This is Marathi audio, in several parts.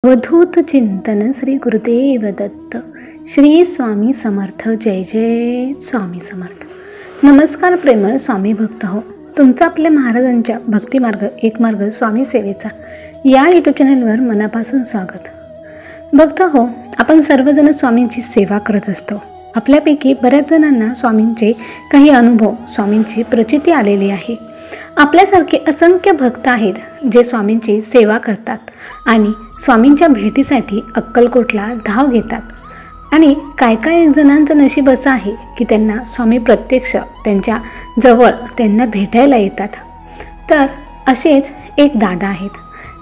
अवधूत चिंतन श्री गुरुदेव दत्त. श्री स्वामी समर्थ. जय जय स्वामी समर्थ. नमस्कार प्रेमळ स्वामी भक्त हो. तुमचा आपल्या महाराजांच्या भक्तिमार्ग एक मार्ग स्वामी सेवेचा या यूट्यूब चॅनलवर मनापासून स्वागत. भक्त हो, आपण सर्वजण स्वामींची सेवा करत असतो. आपल्यापैकी बऱ्याच जणांना स्वामींचे काही अनुभव, स्वामींची प्रचिती आलेली आहे. आपल्यासारखे असंख्य भक्त आहेत जे स्वामींची सेवा करतात आणि स्वामींच्या भेटीसाठी अक्कलकोटला धाव घेतात. आणि काय जणांचं नशीब असं आहे की त्यांना स्वामी प्रत्यक्ष त्यांच्या जवळ त्यांना भेटायला येतात. तर असेच एक दादा आहेत.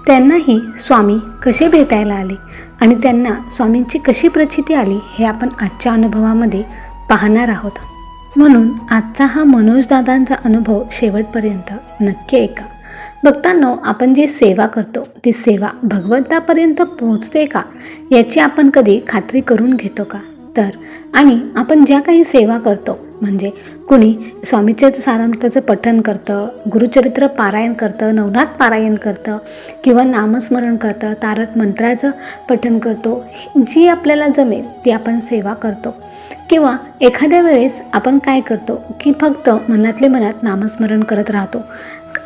त्यांनाही स्वामी कसे भेटायला आले आणि त्यांना स्वामींची कशी प्रचिती आली हे आपण आजच्या अनुभवामध्ये पाहणार आहोत. म्हणून आजचा हा मनोज दादांचा अनुभव शेवटपर्यंत नक्की ऐका. भक्तांनो, आपण जी सेवा करतो ती सेवा भगवंतापर्यंत पोहोचते का याची आपण कधी खात्री करून घेतो का? तर आणि आपण ज्या काही सेवा करतो, म्हणजे कुणी स्वामीचे सारामृताचं पठण करतं, गुरुचरित्र पारायण करतं, नवनाथ पारायण करतं किंवा नामस्मरण करतं, तारक मंत्राचं पठण करतो, जी आपल्याला जमेल ती आपण सेवा करतो. किंवा एखाद्या वेळेस आपण काय करतो की फक्त मनातले मनात नामस्मरण करत राहतो.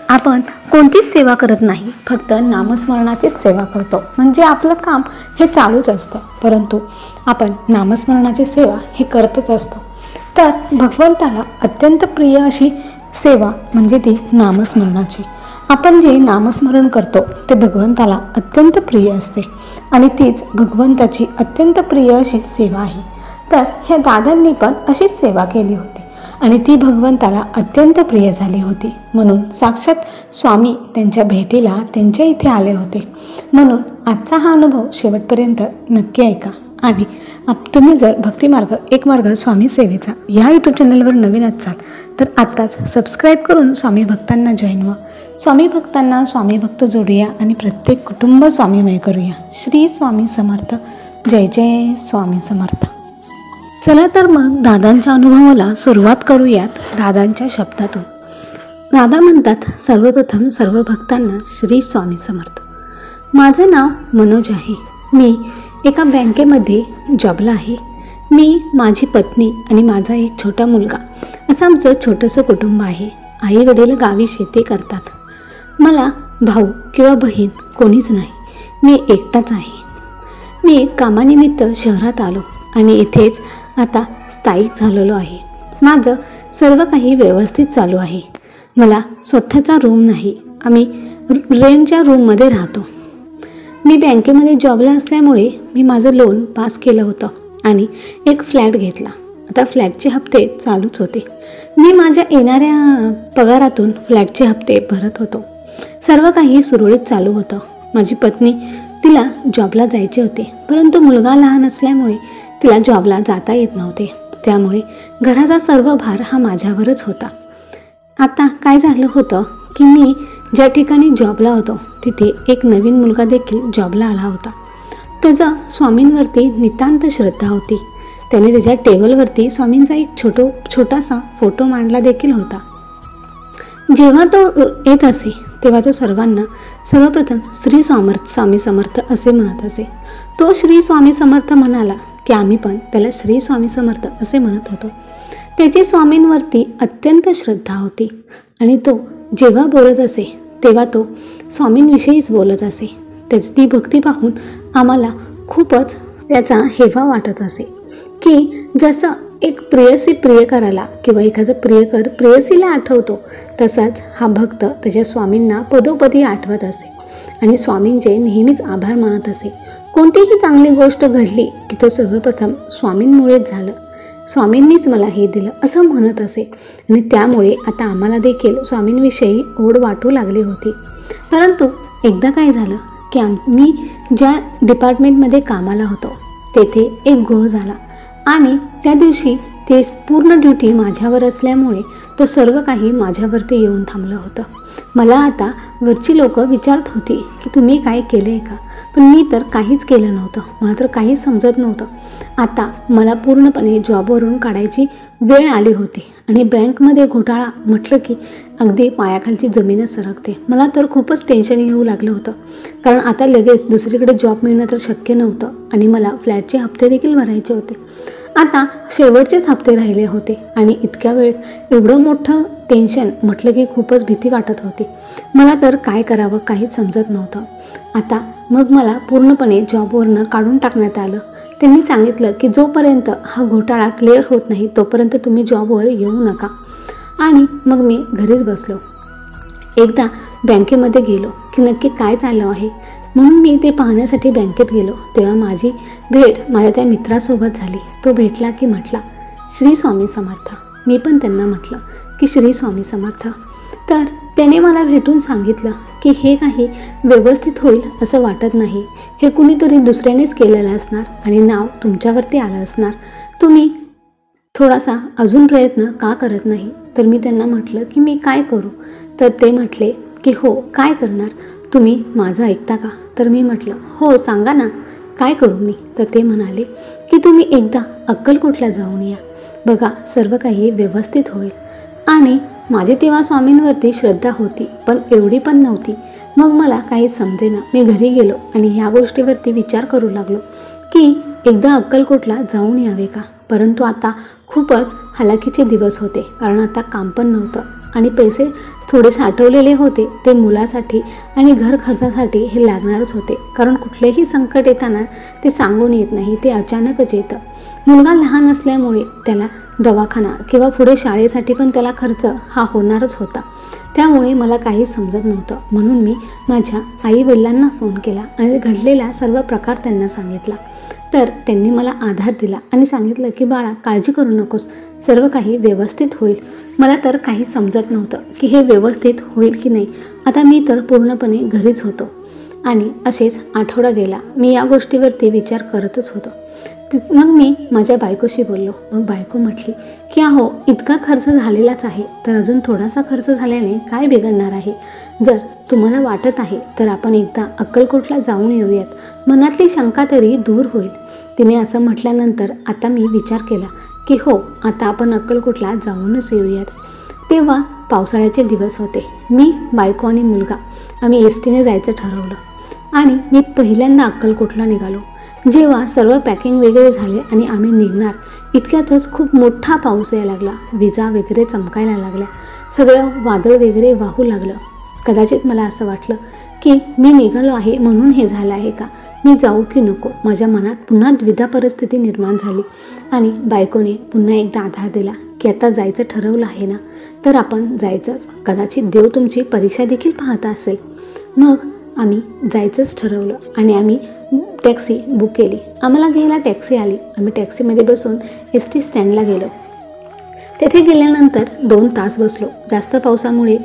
आपण कोणतीच सेवा करत नाही, फक्त नामस्मरणाचीच सेवा करतो. म्हणजे आपलं काम हे चालूच असतं, परंतु आपण नामस्मरणाची सेवा हे करतच असतो. तर भगवंताला अत्यंत प्रिय अशी सेवा म्हणजे ती नामस्मरणाची. आपण जे नामस्मरण करतो ते भगवंताला अत्यंत प्रिय असते आणि तीच भगवंताची अत्यंत प्रिय अशी सेवा आहे. तर ह्या दादांनी पण अशीच सेवा केली होती आणि ती भगवंताला अत्यंत प्रिय झाली होती. म्हणून साक्षात स्वामी त्यांच्या भेटीला त्यांच्या इथे आले होते. म्हणून आजचा हा अनुभव शेवटपर्यंत नक्की ऐका. आणि तुम्ही जर भक्तिमार्ग एक मार्ग स्वामी सेवेचा या यूट्यूब चॅनलवर नवीन असाल तर आत्ताच सबस्क्राईब करून स्वामी भक्तांना जॉईन व्हा. स्वामी भक्तांना स्वामी भक्त जोडूया आणि प्रत्येक कुटुंब स्वामीमय करूया. श्री स्वामी समर्थ. जय जय स्वामी समर्थ. चला तर मग दादांच्या अनुभवाला सुरुवात करूयात दादांच्या शब्दातून. दादा म्हणतात, सर्वप्रथम सर्व भक्तांना श्री स्वामी समर्थ. माझं नाव मनोज आहे. मी एका बँकेमध्ये जॉबला आहे. मी, माझी पत्नी आणि माझा एक छोटा मुलगा असं आमचं छोटंसं कुटुंब आहे. आई वडील गावी शेती करतात. मला भाऊ किंवा बहीण कोणीच नाही. मी एकटाच आहे. मी कामानिमित्त शहरात आलो आणि इथेच आता स्थायिक झालेलो आहे. माझं सर्व काही व्यवस्थित चालू आहे. मला स्वतःचा रूम नाही. आम्ही रेंटच्या रूममध्ये राहतो. मी बँकेमध्ये जॉबला असल्यामुळे मी माझं लोन पास केलं होतं आणि एक फ्लॅट घेतला. आता फ्लॅटचे हप्ते चालूच होते. मी माझ्या येणाऱ्या पगारातून फ्लॅटचे हप्ते भरत होतो. सर्व काही सुरळीत चालू होतं. माझी पत्नी, तिला जॉबला जायचे होते, परंतु मुलगा लहान असल्यामुळे तिला जॉबला जाता येत नव्हते. त्यामुळे घराचा सर्व भार हा माझ्यावरच होता. आता काय झालं होतं की मी ज्या ठिकाणी जॉबला होतो तिथे एक नवीन मुलगा देखील जॉबला आला होता. त्याचा स्वामींवरती नितांत श्रद्धा होती. त्याने त्याच्या टेबलवरती स्वामींचा एक छोटासा फोटो मांडला देखील होता. जेव्हा तो येत असे तेव्हा तो सर्वांना सर्वप्रथम श्री स्वामी समर्थ असे म्हणत असे. तो श्री स्वामी समर्थ म्हणाला की आम्ही पण त्याला श्री स्वामी समर्थ असे म्हणत होतो. त्याची स्वामींवरती अत्यंत श्रद्धा होती आणि तो जेव्हा बोलत असे तेव्हा तो स्वामींविषयीच बोलत असे. त्याची ती भक्ती पाहून आम्हाला खूपच त्याचा हेवा वाटत असे की जसं एक प्रेयसी प्रियकराला किंवा एखादा प्रियकर प्रेयसीला आठवतो तसाच हा भक्त त्याच्या स्वामींना पदोपदी आठवत असे आणि स्वामींचे नेहमीच आभार मानत असे. कोणतीही चांगली गोष्ट घडली की तो सर्वप्रथम स्वामींमुळेच झालं, स्वामींनीच मला हे दिलं असं म्हणत असे. आणि त्यामुळे आता आम्हाला देखील स्वामींविषयी ओढ वाटू लागली होती. परंतु एकदा काय झालं की मी ज्या डिपार्टमेंटमध्ये कामाला होतो तेथे एक घोळ झाला आणि त्या दिवशी ते पूर्ण ड्युटी माझ्यावर असल्यामुळे तो सर्व काही माझ्यावरती येऊन थांबलं होतं. मला आता वरची लोक विचारत होती की तुम्ही काय केलं आहे का, पण मी तर काहीच केलं नव्हतं. मला तर काहीच समजत नव्हतं. आता मला पूर्णपणे जॉबवरून काढायची वेळ आली होती आणि बँकमध्ये घोटाळा म्हटलं की अगदी पायाखालची जमीनच सरकते. मला तर खूपच टेन्शन येऊ लागलं होतं, कारण आता लगेच दुसरीकडे जॉब मिळणं तर शक्य नव्हतं आणि मला फ्लॅटचे हप्ते देखील भरायचे होते. आता शेवटचेच हप्ते राहिले होते आणि इतक्या वेळेत एवढं मोठं टेन्शन म्हटलं की खूपच भीती वाटत होती. मला तर काय करावं काहीच समजत नव्हतं. आता मग मला पूर्णपणे जॉबवरनं काढून टाकण्यात आलं. त्यांनी सांगितलं की जोपर्यंत हा घोटाळा क्लिअर होत नाही तोपर्यंत तुम्ही जॉबवर येऊ नका. आणि मग मी घरीच बसलो. एकदा बँकेमध्ये गेलो की नक्की काय चाललं आहे म्हणून मी ते पाहण्यासाठी बँकेत गेलो. तेव्हा माझी भेट माझ्या त्या मित्रासोबत झाली. तो भेटला की म्हटला, श्री स्वामी समर्थ. मी पण त्यांना म्हटलं की श्री स्वामी समर्थ. तर त्याने मला भेटून सांगितलं की हे काही व्यवस्थित होईल असं वाटत नाही. हे कुणीतरी दुसऱ्यानेच केलेलं असणार आणि नाव तुमच्यावरती आलं असणार. तुम्ही थोडासा अजून प्रयत्न का करत नाही? तर मी त्यांना म्हटलं की मी काय करू? तर ते म्हटले की हो, काय करणार? तुम्ही माझं ऐकता का? तर मी म्हटलं हो, सांगा ना, काय करू मी? तर ते म्हणाले की तुम्ही एकदा अक्कलकोटला जाऊन या. बघा, सर्व काही व्यवस्थित होईल. आणि माझी तेव्हा स्वामींवरती श्रद्धा होती, पण एवढी पण नव्हती. मग मला काहीच समजेना. मी घरी गेलो आणि ह्या गोष्टीवरती विचार करू लागलो की एकदा अक्कलकोटला जाऊन यावे का. परंतु आता खूपच हालाकीचे दिवस होते, कारण आता काम पण नव्हतं आणि पैसे थोडे साठवलेले होते ते मुलासाठी आणि घर खर्चासाठी हे लागणारच होते. कारण कुठलेही संकट येताना ते सांगून येत नाही, ते अचानकच येतं. मुलगा लहान असल्यामुळे त्याला दवाखाना किंवा पुढे शाळेसाठी पण त्याला खर्च हा होणारच होता. त्यामुळे मला काहीच समजत नव्हतं. म्हणून मी माझ्या आई-वडिलांना फोन केला आणि घडलेला सर्व प्रकार त्यांना सांगितला. तर त्यांनी मला आधार दिला आणि सांगितलं की बाळा, काळजी करू नकोस, सर्व काही व्यवस्थित होईल. मला तर काही समजत नव्हतं की हे व्यवस्थित होईल की नाही. आता मी तर पूर्णपणे घरीच होतो आणि असेच आठवडा गेला. मी या गोष्टीवरती विचार करतच होतो. मग मी माझ्या बायकोशी बोललो. मग बायको म्हटली की अहो, इतका खर्च झालेलाच आहे, तर अजून थोडासा खर्च झाल्याने काय बिघडणार आहे? जर तुम्हाला वाटत आहे तर आपण एकदा अक्कलकोटला जाऊन येऊयात, मनातली शंका तरी दूर होईल. तिने असं म्हटल्यानंतर आता मी विचार केला की हो, आता आपण अक्कलकोटला जाऊनच येऊयात. तेव्हा पावसाळ्याचे दिवस होते. मी, बायको आणि मुलगा आम्ही एसटीने जायचं ठरवलं आणि मी पहिल्यांदा अक्कलकोटला निघालो. जेव्हा सर्व पॅकिंग वगैरे झाले आणि आम्ही निघणार इतक्यातच खूप मोठा पाऊस यायला लागला. विजा वगैरे चमकायला लागल्या. सगळं वादळ वगैरे वाहू लागलं. कदाचित मला असं वाटलं की मी निघालो आहे म्हणून हे झालं आहे का, मी जाऊ की नको. माझ्या मनात पुन्हा द्विधा परिस्थिती निर्माण झाली आणि बायकोने पुन्हा एकदा आधार दिला की आता जायचं ठरवलं आहे ना, तर आपण जायचंच. कदाचित देव तुमची परीक्षा देखील पाहत असेल. मग आम्ही जायचंच ठरवलं आणि आम्ही टॅक्सी बुक केली. आम्हाला घ्यायला टॅक्सी आली. आम्ही टॅक्सीमध्ये बसून एस टी स्टँडला गेलो. तेथे गेल्यानंतर 2 तास बसलो. जास्त पावसामुळे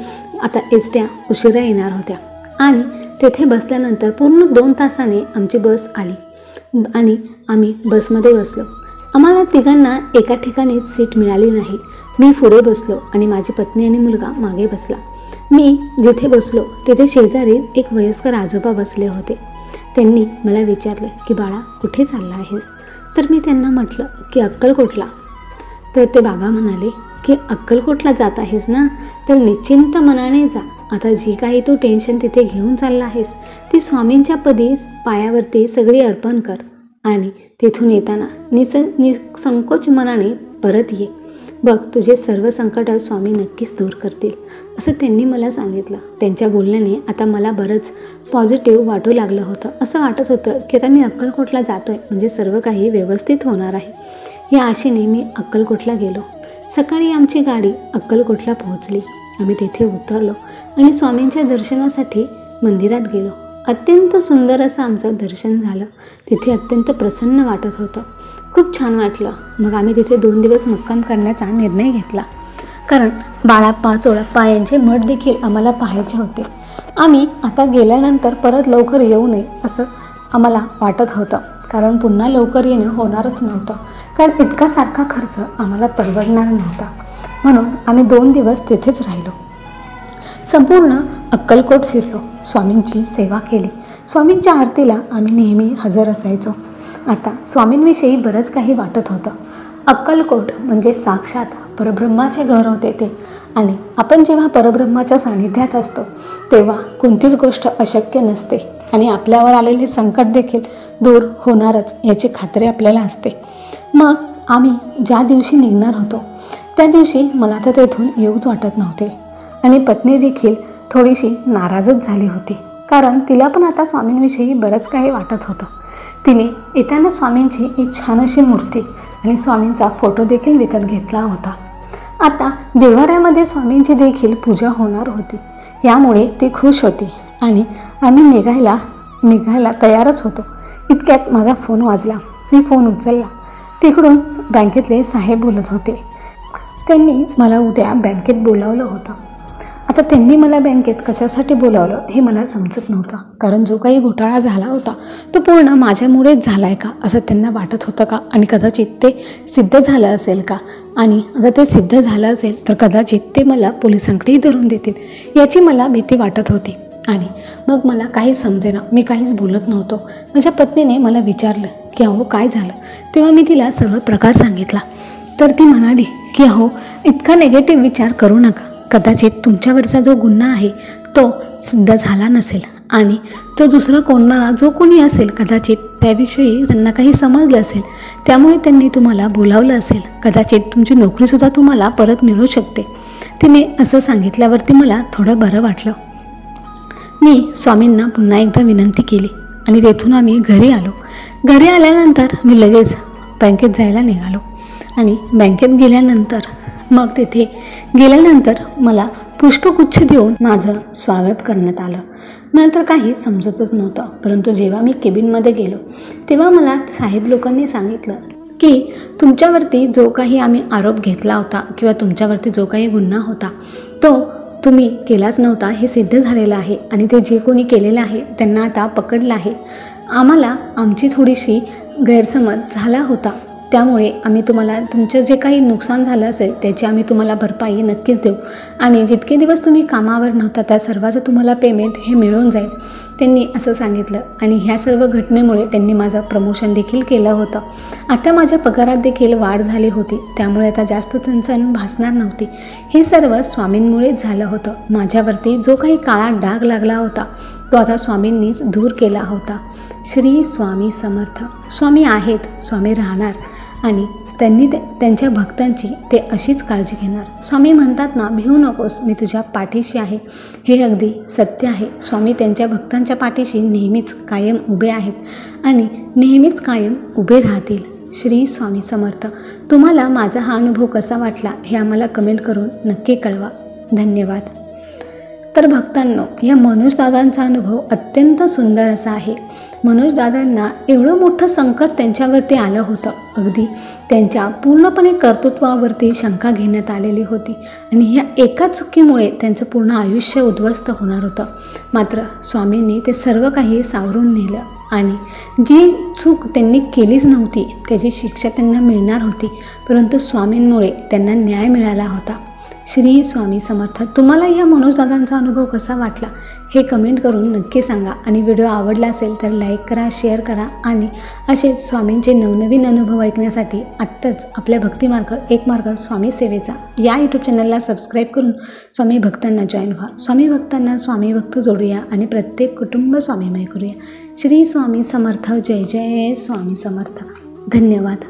आता एसट्या उशिरा येणार होत्या आणि तेथे बसल्यानंतर पूर्ण 2 तासाने आमची बस आली आणि आम्ही बसमध्ये बसलो. आम्हाला तिघांना एका ठिकाणीच सीट मिळाली नाही. मी पुढे बसलो आणि माझी पत्नी आणि मुलगा मागे बसला. मी जिथे बसलो तिथे शेजारी एक वयस्कर आजोबा बसले होते. त्यांनी मला विचारलं की बाळा, कुठे चालला आहेस? तर मी त्यांना म्हटलं की अक्कलकोटला. तर ते बाबा म्हणाले की अक्कलकोटला जात आहेस ना, तर निश्चिंत मनाने जा. आता जी काही तू टेन्शन तिथे घेऊन चालला आहेस ती स्वामींच्या पदी पायावरती सगळी अर्पण कर आणि तिथून येताना निसंकोच मनाने परत ये. बघ, तुझे सर्व संकट स्वामी नक्कीच दूर करतील, असं त्यांनी मला सांगितलं. त्यांच्या बोलण्याने आता मला बरंच पॉझिटिव्ह वाटू लागलं होतं. असं वाटत होतं की आता मी अक्कलकोटला जातो आहे म्हणजे सर्व काही व्यवस्थित होणार आहे. या आशेने मी अक्कलकोटला गेलो. सकाळी आमची गाडी अक्कलकोटला पोहोचली. आम्ही तेथे उतरलो आणि स्वामींच्या दर्शनासाठी मंदिरात गेलो. अत्यंत सुंदर असं आमचं दर्शन झालं. तिथे अत्यंत प्रसन्न वाटत होतं. खूप छान वाटलं. मग आम्ही तिथे 2 दिवस मुक्काम करण्याचा निर्णय घेतला, कारण बाळाप्पा चोळाप्पा यांचे मठ देखील आम्हाला पाहायचे होते. आम्ही आता गेल्यानंतर परत लवकर येऊ नये असं आम्हाला वाटत होतं, कारण पुन्हा लवकर येणं होणारच नव्हतं. कारण इतका सारखा खर्च आम्हाला परवडणार नव्हता. म्हणून आम्ही 2 दिवस तिथेच राहिलो. संपूर्ण अक्कलकोट फिरलो, स्वामींची सेवा केली. स्वामींच्या आरतीला आम्ही नेहमी हजर असायचो. आता स्वामींविषयी बरंच काही वाटत होतं. अक्कलकोट म्हणजे साक्षात परब्रह्माचे घर होते ते. आणि आपण जेव्हा परब्रह्माच्या सानिध्यात असतो तेव्हा कोणतीच गोष्ट अशक्य नसते आणि आपल्यावर आलेले संकट देखील दूर होणारच याची खात्री आपल्याला असते. मग आम्ही ज्या दिवशी निघणार होतो त्या दिवशी मला तर तेथून येऊच वाटत नव्हते आणि पत्नी देखील थोडीशी नाराजच झाली होती, कारण तिला पण आता स्वामींविषयी बरंच काही वाटत होतं. तिने येताना स्वामींची एक छान अशी मूर्ती आणि स्वामींचा फोटो देखील विकत घेतला होता. आता देवाऱ्यामध्ये स्वामींची देखील पूजा होणार होती, यामुळे ती खुश होती आणि आम्ही निघायला तयारच होतो. इतक्यात माझा फोन वाजला. मी फोन उचलला. तिकडून बँकेतले साहेब बोलत होते. त्यांनी मला उद्या बँकेत बोलावलं होतं. आता त्यांनी मला बँकेत कशासाठी बोलावलं हे मला समजत नव्हतं, कारण जो काही घोटाळा झाला होता तो पूर्ण माझ्यामुळेच झाला आहे का असं त्यांना वाटत होतं का, आणि कदाचित ते सिद्ध झालं असेल का, आणि जर ते सिद्ध झालं असेल तर कदाचित ते मला पोलिसांकडेही धरून देतील याची मला भीती वाटत होती. आणि मग मला काही समजेना, मी काहीच बोलत नव्हतो. माझ्या पत्नीने मला विचारलं की अहो काय झालं, तेव्हा मी तिला सर्व प्रकार सांगितला. तर ती म्हणाली की अहो इतका निगेटिव्ह विचार करू नका, कदाचित तुमच्यावरचा जो गुन्हा आहे तो सिद्ध झाला नसेल आणि तो दुसरा कोणाला जो कोणी असेल कदाचित त्याविषयी त्यांना काही समजलं असेल, त्यामुळे त्यांनी तुम्हाला बोलावलं असेल. कदाचित तुमची नोकरीसुद्धा तुम्हाला परत मिळू शकते. तिने असं सांगितल्यावरती मला थोडं बरं वाटलं. मी स्वामींना पुन्हा एकदा विनंती केली आणि तेथून आम्ही घरी आलो. घरी आल्यानंतर मी लगेच बँकेत जायला निघालो आणि बँकेत गेल्यानंतर मग तिथे गेल्यानंतर मला पुष्पगुच्छ देऊन माझं स्वागत करण्यात आलं. मला तर काही समजतच नव्हतं, परंतु जेव्हा मी केबिनमध्ये गेलो तेव्हा मला साहेब लोकांनी सांगितलं की तुमच्यावरती जो काही आम्ही आरोप घेतला होता किंवा तुमच्यावरती जो काही गुन्हा होता तो तुम्ही केलाच नव्हता हे सिद्ध झालेलं आहे आणि ते जे कोणी केलेलं आहे त्यांना आता पकडलं आहे. आम्हाला आमची थोडीशी गैरसमज झाला होता, त्यामुळे आम्ही तुम्हाला तुमचं जे काही नुकसान झालं असेल त्याची आम्ही तुम्हाला भरपाई नक्कीच देऊ आणि जितके दिवस तुम्ही कामावर नव्हता त्या सर्वाचं तुम्हाला पेमेंट हे मिळून जाईल, त्यांनी असं सांगितलं. आणि ह्या सर्व घटनेमुळे त्यांनी माझं प्रमोशन देखील केलं होतं. आता माझ्या पगारात देखील वाढ झाली होती, त्यामुळे आता जास्त चणचण भासणार नव्हती. हे सर्व स्वामींमुळेच झालं होतं. माझ्यावरती जो काही काळा डाग लागला होता तो आता स्वामींनीच दूर केला होता. श्री स्वामी समर्थ. स्वामी आहेत, स्वामी राहणार आणि त्यांनी त्यांच्या भक्तांची ते अशीच काळजी घेणार. स्वामी म्हणतात ना, भिवू नकोस, मी तुझ्या पाठीशी आहे. हे अगदी सत्य आहे. स्वामी त्यांच्या भक्तांच्या पाठीशी नेहमीच कायम उभे आहेत आणि नेहमीच कायम उभे राहतील. श्री स्वामी समर्थ. तुम्हाला माझा हा अनुभव कसा वाटला हे आम्हाला कमेंट करून नक्की कळवा. धन्यवाद. तर भक्तांनो, या मनोजदादांचा अनुभव अत्यंत सुंदर असा आहे. मनोजदादांना एवढं मोठं संकट त्यांच्यावरती आलं होतं, अगदी त्यांच्या पूर्णपणे कर्तृत्वावरती शंका घेण्यात आलेली होती आणि ह्या एका चुकीमुळे त्यांचं पूर्ण आयुष्य उद्ध्वस्त होणार होतं. मात्र स्वामींनी ते सर्व काही सावरून नेलं आणि जी चूक त्यांनी केलीच नव्हती त्याची शिक्षा त्यांना मिळणार होती, परंतु स्वामींमुळे त्यांना न्याय मिळाला होता. श्री स्वामी समर्थ. तुम्हाला या मनोजदादांचा अनुभव कसा वाटला हे कमेंट करून नक्की सांगा आणि व्हिडिओ आवडला असेल तर लाईक करा, शेअर करा आणि असेच स्वामींचे नवनवीन अनुभव ऐकण्यासाठी आत्ताच आपल्या भक्तिमार्ग एक मार्ग स्वामी सेवेचा या यूट्यूब चॅनलला सबस्क्राईब करून स्वामी भक्तांना जॉईन व्हा. स्वामी भक्तांना स्वामी भक्त जोडूया आणि प्रत्येक कुटुंब स्वामीमय करूया. श्री स्वामी समर्थ. जय जय स्वामी समर्थ. धन्यवाद.